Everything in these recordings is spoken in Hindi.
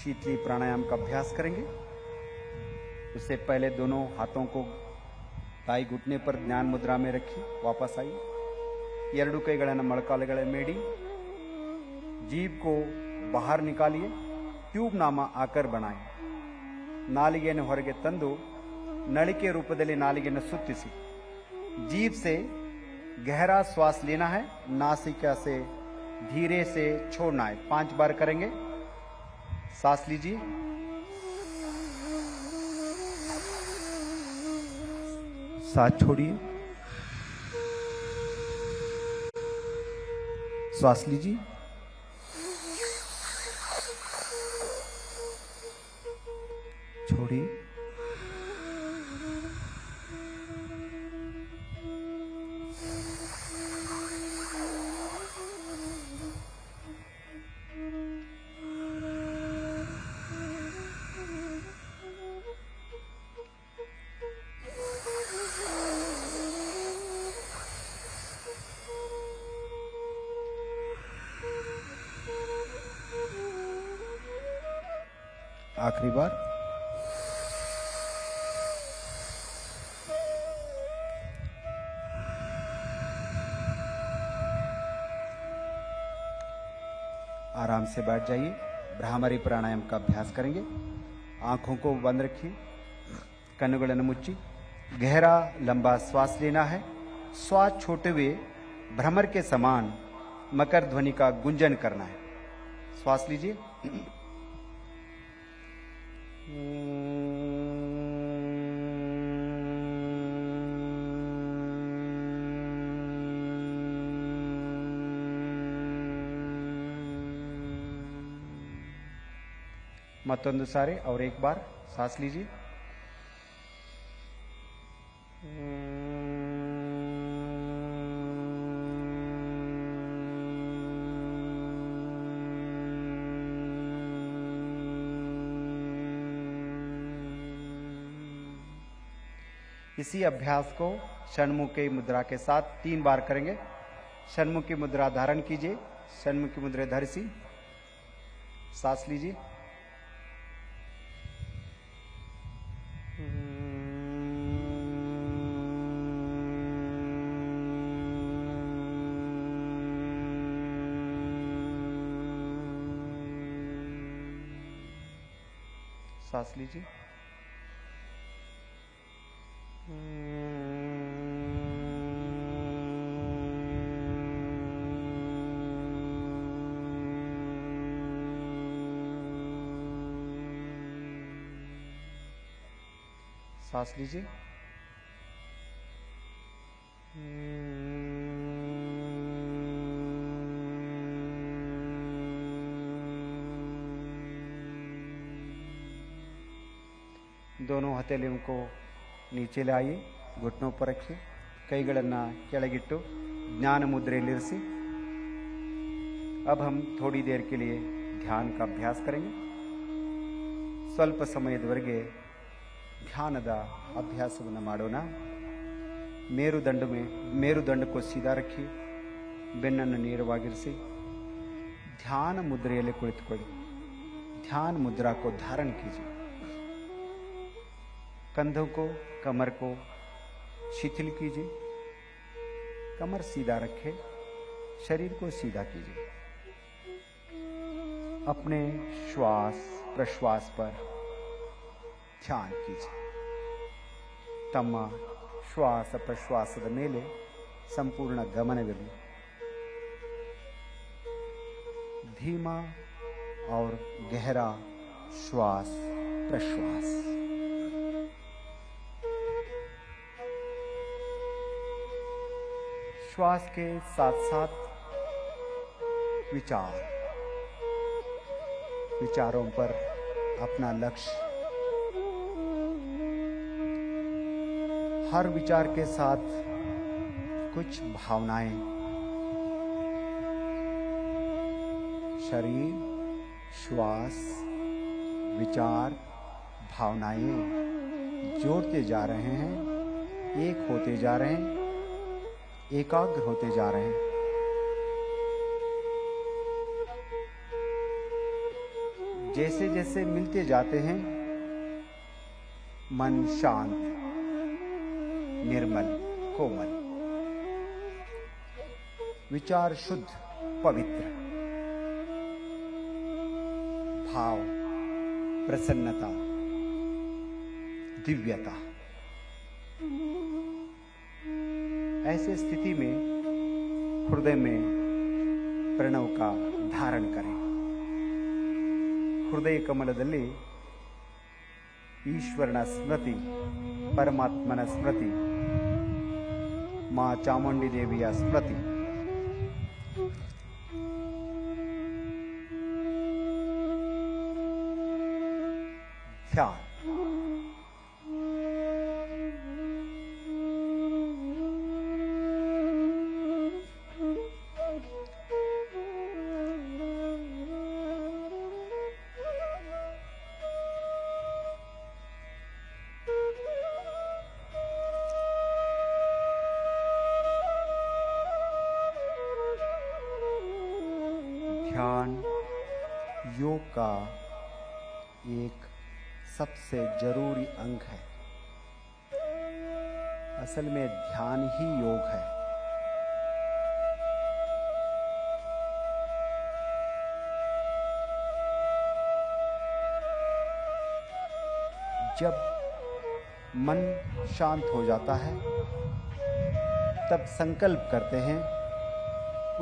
शीतली प्राणायाम का अभ्यास करेंगे। उससे पहले दोनों हाथों को ताई घुटने पर ध्यान मुद्रा में रखिए। वापस आइए। ಎರಡು ಕೈಗಳನ್ನು ಮೊಳಕಾಲುಗಳ ಮೇಡಿ जीभ को बाहर निकालिए। ट्यूब नामा आकर बनाए। नालिಗೆಯನ್ನು ಹೊರಗೆ ತಂದು नळिके रूपದಲ್ಲಿ नालिಗೆಯನ್ನು सुत्तिಸಿ। जीभ से गहरा श्वास लेना है, नासिका से धीरे से छोड़ना है। 5 बार करेंगे। सांस लीजिए, सांस छोड़िए, श्वास लीजिए, छोड़िए, आखिरी बार। आराम से बैठ जाइए। भ्रामरी प्राणायाम का अभ्यास करेंगे। आंखों को बंद रखिए, कन्नुಗಳನ್ನು मुच्ची। गहरा लंबा श्वास लेना है। श्वास छोटे हुए भ्रमर के समान मकर ध्वनि का गुंजन करना है। श्वास लीजिए, मतोंदु सारे और एक बार सांस लीजिए। इसी अभ्यास को षण्मुखी मुद्रा के साथ 3 बार करेंगे। षण्मुखी मुद्रा धारण कीजिए। षण्मुखी मुद्रा धरसी। सांस लीजिए, सांस लीजिए, सांस लीजिए, दोनों हथेलियों को नीचे लाइए। घुटनों पर रखिए। ಕೈಗಳನ್ನು ಕೆಳಗಿಟ್ಟು ಜ್ಞಾನ ಮುದ್ರೆಯಲ್ಲಿರಿಸಿ। अब हम थोड़ी देर के लिए ध्यान का अभ्यास करेंगे। ಸ್ವಲ್ಪ ಸಮಯದವರೆಗೆ ಧ್ಯಾನದ ಅಭ್ಯಾಸವನ್ನು ಮಾಡೋಣ। मेरुदंड को सीधा रखिए। ಬೆನ್ನನ್ನು ನೇರವಾಗಿರಿಸಿ। ध्यान मुद्रेಯಲ್ಲಿ ಕುಳಿತುಕೊಳ್ಳಿ। ध्यान मुद्रा को धारण कीजिए। कंधों को, कमर को शिथिल कीजिए। कमर सीधा रखें। शरीर को सीधा कीजिए। अपने श्वास प्रश्वास पर ध्यान कीजिए। तಮ್ಮ ಶ್ವಾಸ ಪ್ರಶ್ವಾಸದ ಮೇಲೆ ಸಂಪೂರ್ಣ ಗಮನವಿರಲಿ। धीमा और गहरा श्वास प्रश्वास। श्वास के साथ साथ विचारों पर अपना लक्ष्य। हर विचार के साथ कुछ भावनाएं। शरीर, श्वास, विचार, भावनाएं जोड़ते जा रहे हैं, एक होते जा रहे हैं, एकाग्र होते जा रहे हैं। जैसे जैसे मिलते जाते हैं मन शांत, निर्मल, कोमल, विचार शुद्ध, पवित्र, भाव, प्रसन्नता, दिव्यता। ऐसे स्थिति में हृदय में प्रणव का धारण करें। हृदय कमलदल्ली ಈಶ್ವರನ ಸ್ಮೃತಿ, ಪರಮಾತ್ಮನ ಸ್ಮೃತಿ, ಮಾ ಚಾಮುಂಡಿ ದೇವಿಯ ಸ್ಮೃತಿ, ಧ್ಯಾನ। ध्यान योग का एक सबसे जरूरी अंग है। असल में ध्यान ही योग है। जब मन शांत हो जाता है तब संकल्प करते हैं,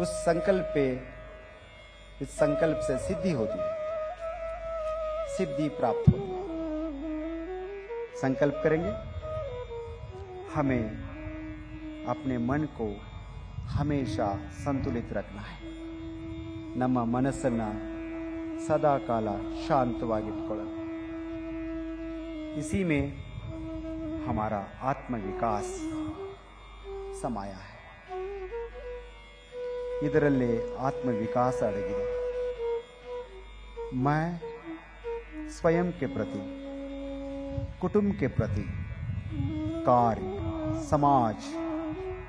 इस संकल्प से सिद्धि होती है, सिद्धि प्राप्त होती है। संकल्प करेंगे, हमें अपने मन को हमेशा संतुलित रखना है। ನಮ್ಮ ಮನಸ್ಸನ್ನ ಸದಾ ಕಾಲ ಶಾಂತವಾಗಿಟ್ಕೊಳ್ಳೋದು। इसी में हमारा आत्मविकास समाया है। ಇದರಲ್ಲೇ आत्मविकास अड़गिದೆ। मैं स्वयं के प्रति, कुटुंब के प्रति, कार्य, समाज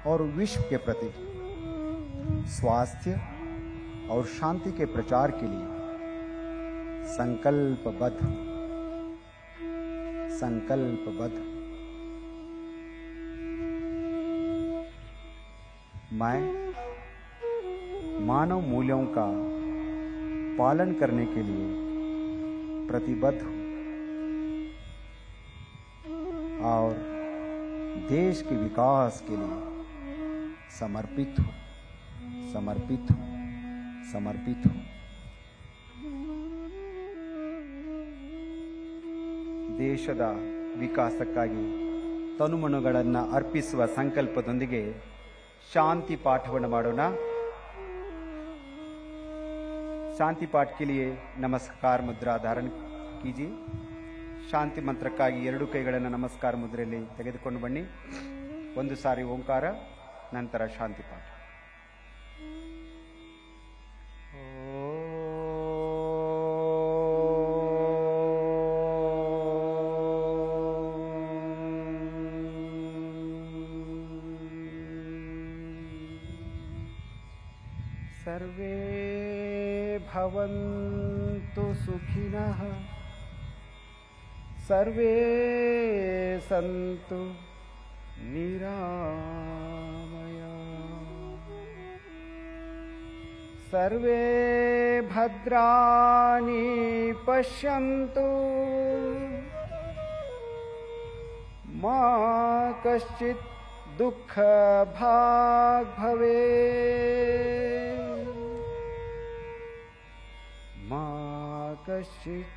और विश्व के प्रति स्वास्थ्य और शांति के प्रचार के लिए संकल्पबद्ध। मैं मानव मूल्यों का पालन करने के लिए प्रतिबद्ध हूँ और देश के विकास के लिए समर्पित हूँ। ದೇಶದ ವಿಕಾಸಕ್ಕಾಗಿ ತನುಮನಗಳನ್ನು ಅರ್ಪಿಸುವ ಸಂಕಲ್ಪದೊಂದಿಗೆ शांति पाठವನ್ನು ಮಾಡೋಣ। शांति पाठ के लिए नमस्कार मुद्रा धारण कीजिए। शांति मंत्रಕ್ಕಾಗಿ ಎರಡು ಕೈಗಳನ್ನು ನಮಸ್ಕಾರ ಮುದ್ರೆಯಲ್ಲಿ ತೆಗೆದುಕೊಂಡು ಬನ್ನಿ। ಒಂದು ಸಾರಿ ಓಂಕಾರ, ನಂತರ ಶಾಂತಿ ಪಾಠ। सर्वे भवन्तु सुखिनः, सर्वे सन्तु निरामया, सर्वे भद्राणि पश्यन्तु, मा कश्चित् दुःखभाग् भवेत्, मा कश्चित्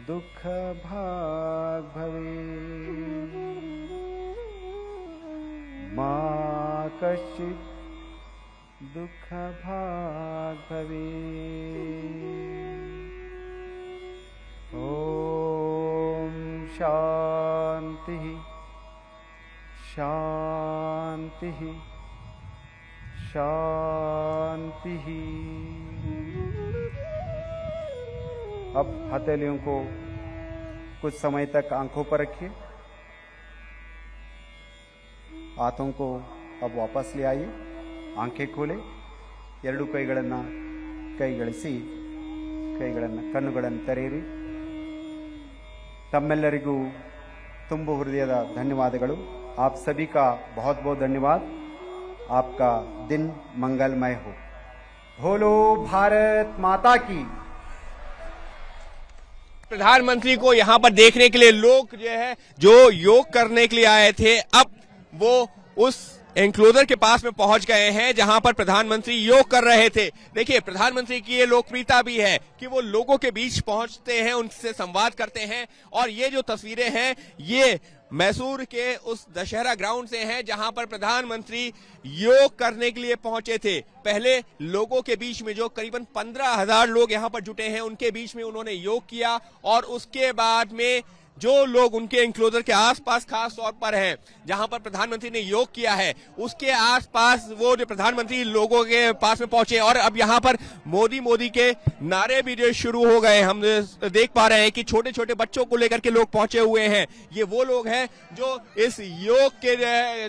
दुःखभाग् भवेत्, मा कश्चित् दुःखभाग् भवेत्। ॐ शान्तिः शान्तिः शान्तिः। अब हथेलियों को कुछ समय तक आंखों पर रखिए। हाथों को अब वापस ले आइए। आंखें खोले, ಎರಡು ಕೈಗಳನ್ನು ಕೈಗಳಿಸಿ ಕಣ್ಣುಗಳನ್ನು ತೆರೆಯಿರಿ. तम्मेल्लरिगू ತುಂಬ ಹೃದಯದ ಧನ್ಯವಾದಗಳು. आप सभी का बहुत बहुत धन्यवाद. आपका दिन मंगलमय हो. बोलो भारत माता की. प्रधानमंत्री को यहाँ पर देखने के लिए लोग जो है जो योग करने के लिए आए थे, अब वो उस एंक्लोजर के पास में पहुंच गए हैं जहां पर प्रधानमंत्री योग कर रहे थे. देखिए, प्रधानमंत्री की ये लोकप्रियता भी है कि वो लोगों के बीच पहुंचते हैं, उनसे संवाद करते हैं. और ये जो तस्वीरें हैं ये मैसूर के उस दशहरा ग्राउंड से हैं जहां पर प्रधानमंत्री योग करने के लिए पहुंचे थे. पहले लोगों के बीच में जो करीबन 15,000 लोग यहां पर जुटे हैं उनके बीच में उन्होंने योग किया. और उसके बाद में जो लोग उनके एंक्लोजर के आसपास खास तौर पर हैं जहां पर प्रधानमंत्री ने योग किया है उसके आसपास वो जो प्रधानमंत्री लोगों के पास में पहुंचे. और अब यहां पर मोदी मोदी के नारे भी जो शुरू हो गए. हम देख पा रहे हैं कि छोटे छोटे बच्चों को लेकर के लोग पहुंचे हुए हैं. ये वो लोग हैं जो इस योग के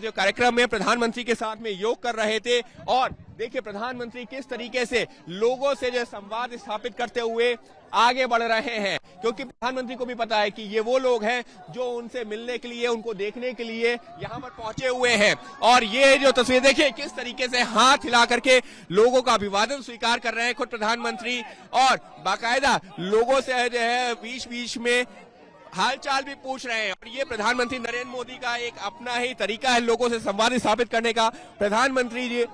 जो कार्यक्रम में प्रधानमंत्री के साथ में योग कर रहे थे. और देखिए प्रधानमंत्री किस तरीके से लोगों से जो संवाद स्थापित करते हुए आगे बढ़ रहे हैं, क्योंकि प्रधानमंत्री को भी पता है कि ये वो लोग हैं जो उनसे मिलने के लिए, उनको देखने के लिए यहाँ पर पहुंचे हुए हैं. और ये जो तस्वीर देखिए किस तरीके से हाथ हिला करके लोगों का अभिवादन स्वीकार कर रहे हैं खुद प्रधानमंत्री. और बाकायदा लोगों से जो है बीच बीच में हालचाल भी पूछ रहे हैं. और ये प्रधानमंत्री नरेंद्र मोदी का एक अपना ही तरीका है लोगों से संवाद स्थापित करने का. प्रधानमंत्री जी,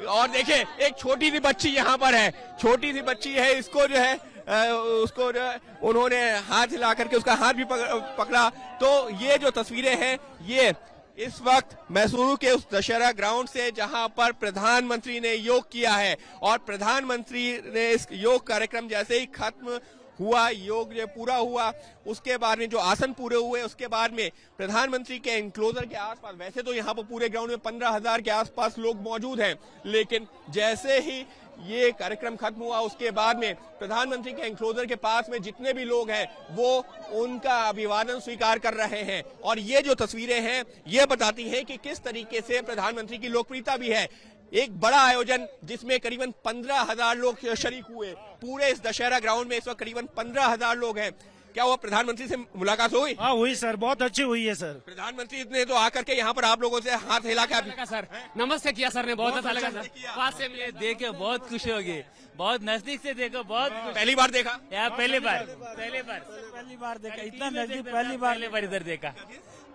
और देखिए एक छोटी सी बच्ची यहाँ पर है, छोटी सी बच्ची है, इसको जो है उसको जो है उन्होंने हाथ हिला करके उसका हाथ भी पकड़ा. तो ये जो तस्वीरें हैं ये इस वक्त मैसूरू के उस दशहरा ग्राउंड से जहां पर प्रधानमंत्री ने योग किया है. और प्रधानमंत्री ने इस योग कार्यक्रम जैसे ही खत्म हुआ, योग जो पूरा हुआ, उसके बाद में जो आसन पूरे हुए उसके बाद में प्रधानमंत्री के एंक्लोजर के आसपास, वैसे तो यहाँ पर पूरे ग्राउंड में 15,000 के आसपास लोग मौजूद हैं, लेकिन जैसे ही ये कार्यक्रम खत्म हुआ उसके बाद में प्रधानमंत्री के एंक्लोजर के पास में जितने भी लोग हैं वो उनका अभिवादन स्वीकार कर रहे हैं. और ये जो तस्वीरें हैं ये बताती हैं कि किस तरीके से प्रधानमंत्री की लोकप्रियता भी है. एक बड़ा आयोजन जिसमें करीबन 15,000 लोग शरीक हुए. पूरे इस दशहरा ग्राउंड में इस वक्त करीबन 15,000 लोग हैं. क्या हुआ, प्रधानमंत्री से मुलाकात हुई? हाँ हुई सर, बहुत अच्छी हुई है सर. प्रधानमंत्री ने तो आकर के यहाँ पर आप लोगों से हाथ हिला के सर नमस्ते किया सर ने, बहुत अच्छा लगा सर. पास से मिले, देखे बहुत खुशी होगी, बहुत नजदीक से देखो, बहुत पहली बार देखा यार, पहली बार देखा, इतना नजदीक पहली बार इधर देखा.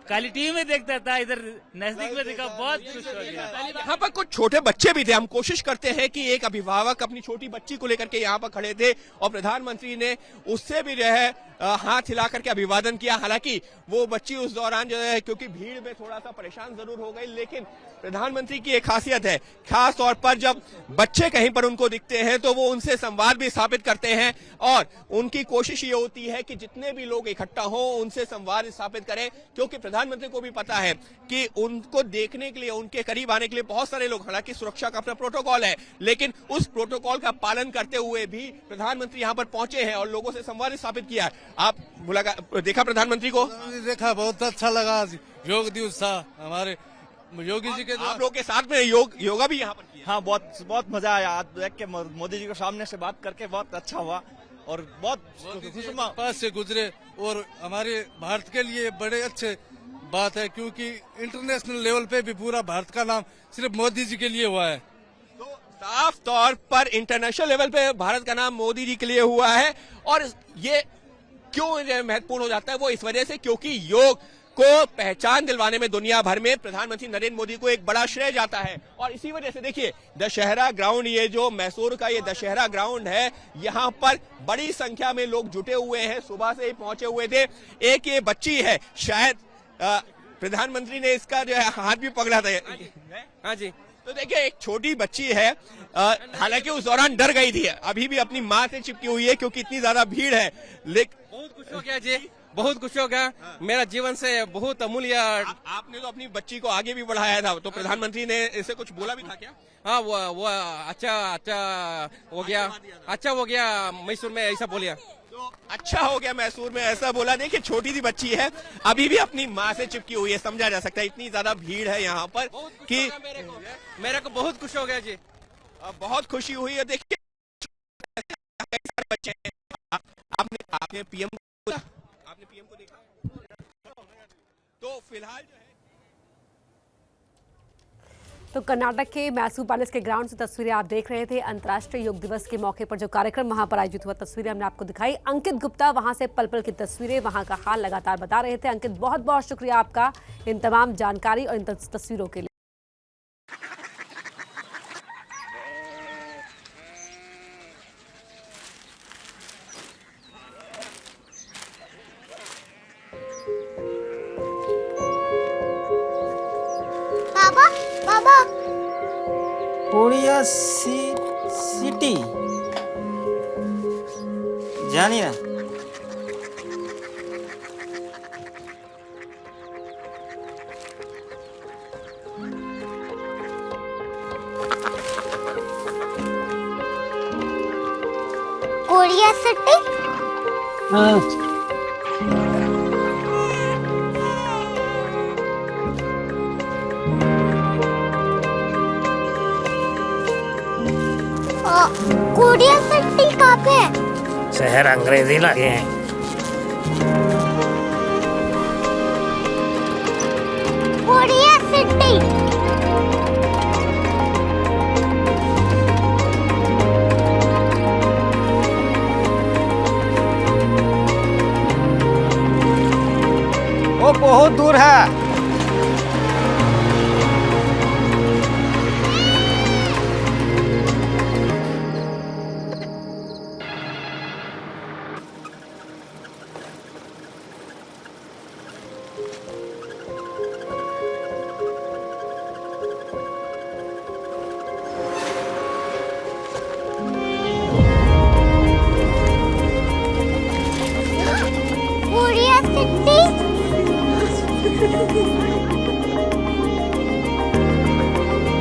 खाली टीवी में देखता था, इधर नजदीक में देखा, बहुत खुश हो गया. यहाँ पर कुछ छोटे बच्चे भी थे. हम कोशिश करते हैं कि एक अभिभावक अपनी छोटी बच्ची को लेकर के यहाँ पर खड़े थे और प्रधानमंत्री ने उससे भी जो है हाथ हिला करके अभिवादन किया. हालांकि वो बच्ची उस दौरान जो है क्योंकि भीड़ में थोड़ा सा परेशान जरूर हो गई, लेकिन प्रधानमंत्री की एक खासियत है, खास तौर पर जब बच्चे कहीं पर उनको दिखते हैं तो वो उनसे संवाद भी स्थापित करते हैं. और उनकी कोशिश ये होती है कि जितने भी लोग इकट्ठा हो उनसे संवाद स्थापित करें, क्योंकि प्रधानमंत्री को भी पता है कि उनको देखने के लिए, उनके करीब आने के लिए बहुत सारे लोग, हालांकि सुरक्षा का अपना प्रोटोकॉल है, लेकिन उस प्रोटोकॉल का पालन करते हुए भी प्रधानमंत्री यहाँ पर पहुंचे हैं और लोगों से संवाद स्थापित किया. आप देखा प्रधानमंत्री को? देखा, बहुत अच्छा लगा. योग दिवस था हमारे योगी जी के. आप लोग के साथ में योगा भी यहाँ पर किया? हाँ, बहुत मजा आया. आज देख के मोदी जी को सामने से बात करके बहुत अच्छा हुआ और बहुत पास से गुजरे. और हमारे भारत के लिए बड़े अच्छे बात है, क्योंकि इंटरनेशनल लेवल पे भी पूरा भारत का नाम सिर्फ मोदी जी के लिए हुआ है. तो साफ तौर पर इंटरनेशनल लेवल पे भारत का नाम मोदी जी के लिए हुआ है. और ये क्यों महत्वपूर्ण हो जाता है? वो इस वजह से क्योंकि योग को पहचान दिलवाने में दुनिया भर में प्रधानमंत्री नरेंद्र मोदी को एक बड़ा श्रेय जाता है. और इसी वजह से देखिए दशहरा ग्राउंड, ये जो मैसूर का ये दशहरा ग्राउंड है, यहाँ पर बड़ी संख्या में लोग जुटे हुए हैं, सुबह से ही पहुंचे हुए थे. एक ये बच्ची है, शायद प्रधानमंत्री ने इसका जो है हाथ भी पकड़ा था. हाँ जी. तो देखिए एक छोटी बच्ची है, हालांकि उस दौरान डर गई थी, अभी भी अपनी माँ से चिपकी हुई है क्योंकि इतनी ज्यादा भीड़ है. लेकिन बहुत खुश हो गया जी, बहुत खुश हो गया. मेरा जीवन से बहुत अमूल्य. आपने तो अपनी बच्ची को आगे भी बढ़ाया था, तो प्रधानमंत्री ने इसे कुछ बोला भी था क्या? हाँ, वो अच्छा हो गया, अच्छा हो गया मैसूर में, ऐसा बोलिया. तो अच्छा हो गया मैसूर में, ऐसा बोला. देखिए छोटी सी बच्ची है, अभी भी अपनी माँ से चिपकी हुई है. समझा जा सकता है इतनी ज्यादा भीड़ है यहाँ पर कि मेरे को बहुत खुश हो गया जी. बहुत खुशी हुई है. देखिए कई सारे बच्चे हैं आपने पीएम को देखा? तो फिलहाल जो है तो कर्नाटक के मैसूर पैलेस के ग्राउंड से तस्वीरें आप देख रहे थे। अंतर्राष्ट्रीय योग दिवस के मौके पर जो कार्यक्रम वहां पर आयोजित हुआ, तस्वीरें हमने आपको दिखाई। अंकित गुप्ता वहां से पल पल की तस्वीरें, वहां का हाल लगातार बता रहे थे। अंकित, बहुत बहुत शुक्रिया आपका इन तमाम जानकारी और इन तस्वीरों के लिए। बाबा बाबा कोरिया सिटी जानी ना कोरिया सिटी। कोरिया सिटी कहाँ पे है? शहर अंग्रेजी लगे हैं। Korea city. वो बहुत दूर है। Korea city.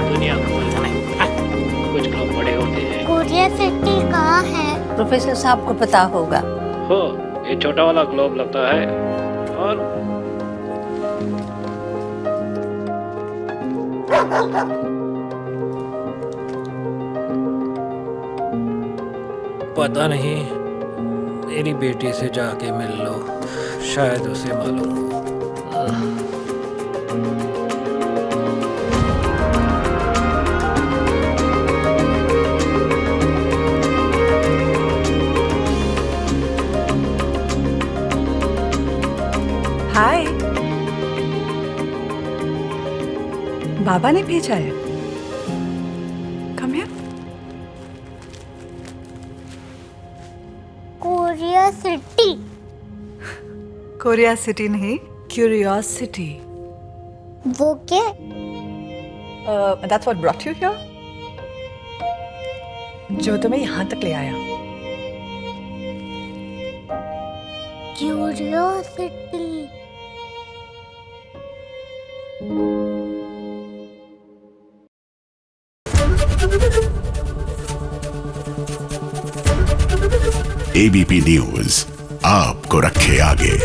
दुनिया कुछ लोग बड़े होते हैं। कोरिया सिटी कहाँ है? प्रोफेसर साहब को पता होगा। हो, ये छोटा वाला ग्लोब लगता है और पता नहीं, मेरी बेटी से जाके मिल लो, शायद उसे मालूम हो। हाय, बाबा ने भेजा है। Come here. Korea city. Korea city नहीं, क्यूरियोसिटी। वो क्या? That's what brought you here? जो तुम्हें यहाँ तक ले आया। क्यूरियोसिटी। एबीपी न्यूज आपको रखे आगे।